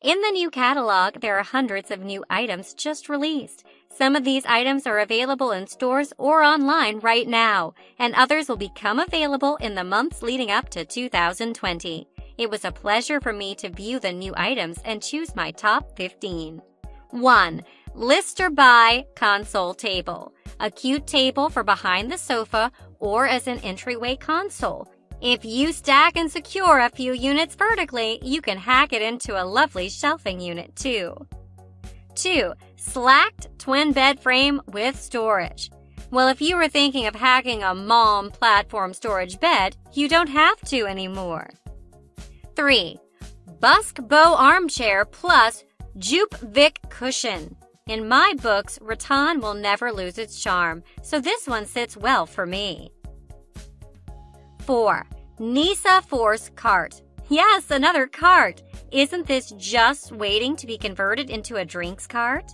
In the new catalog, there are hundreds of new items just released. Some of these items are available in stores or online right now, and others will become available in the months leading up to 2020. It was a pleasure for me to view the new items and choose my top 15. 1. Lister Buy Console Table. A cute table for behind the sofa or as an entryway console. If you stack and secure a few units vertically, you can hack it into a lovely shelving unit too. 2. Slacked Twin Bed Frame with Storage. Well, if you were thinking of hacking a mom platform storage bed, you don't have to anymore. 3. Busk Bow Armchair plus Jupe Vic Cushion. In my books, rattan will never lose its charm, so this one sits well for me. 4. Nisa Force Cart. Yes, another cart. Isn't this just waiting to be converted into a drinks cart?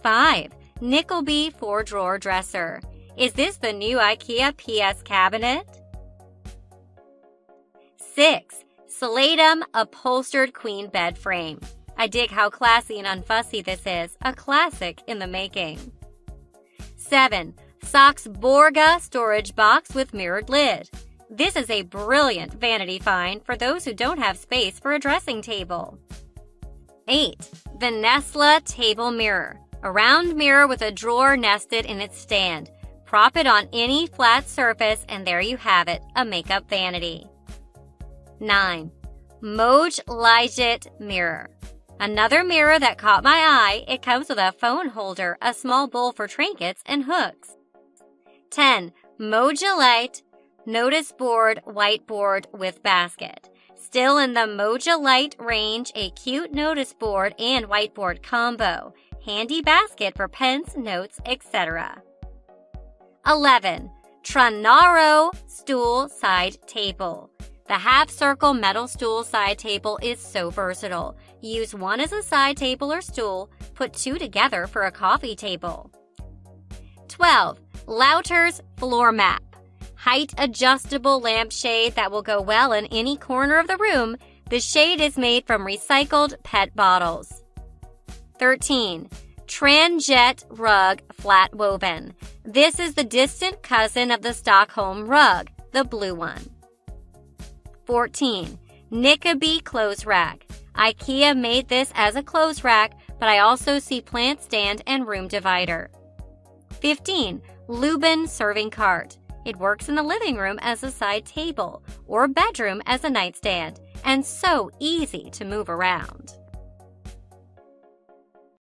5. Nickelby 4-drawer dresser. Is this the new IKEA PS cabinet? 6. Salatum upholstered queen bed frame. I dig how classy and unfussy this is, a classic in the making. 7. Socks Borga storage box with mirrored lid. This is a brilliant vanity find for those who don't have space for a dressing table. 8. Venessa table mirror. A round mirror with a drawer nested in its stand. Prop it on any flat surface and there you have it, a makeup vanity. 9. Mojo Legit mirror. Another mirror that caught my eye. It comes with a phone holder, a small bowl for trinkets, and hooks. 10. Mojo Light Noticeboard Whiteboard with basket. Still in the Mojo Light range, a cute noticeboard and whiteboard combo. Handy basket for pens, notes, etc. 11. Tranaro Stool Side Table. The half-circle metal stool side table is so versatile. Use one as a side table or stool, put two together for a coffee table. 12. Lauter's Floor Map. Height-adjustable lampshade that will go well in any corner of the room. The shade is made from recycled PET bottles. 13. Transjet Rug Flat Woven. This is the distant cousin of the Stockholm rug, the blue one. 14. Nickelby Clothes Rack. IKEA made this as a clothes rack, but I also see plant stand and room divider. 15. Lubin Serving Cart. It works in the living room as a side table or bedroom as a nightstand, and so easy to move around.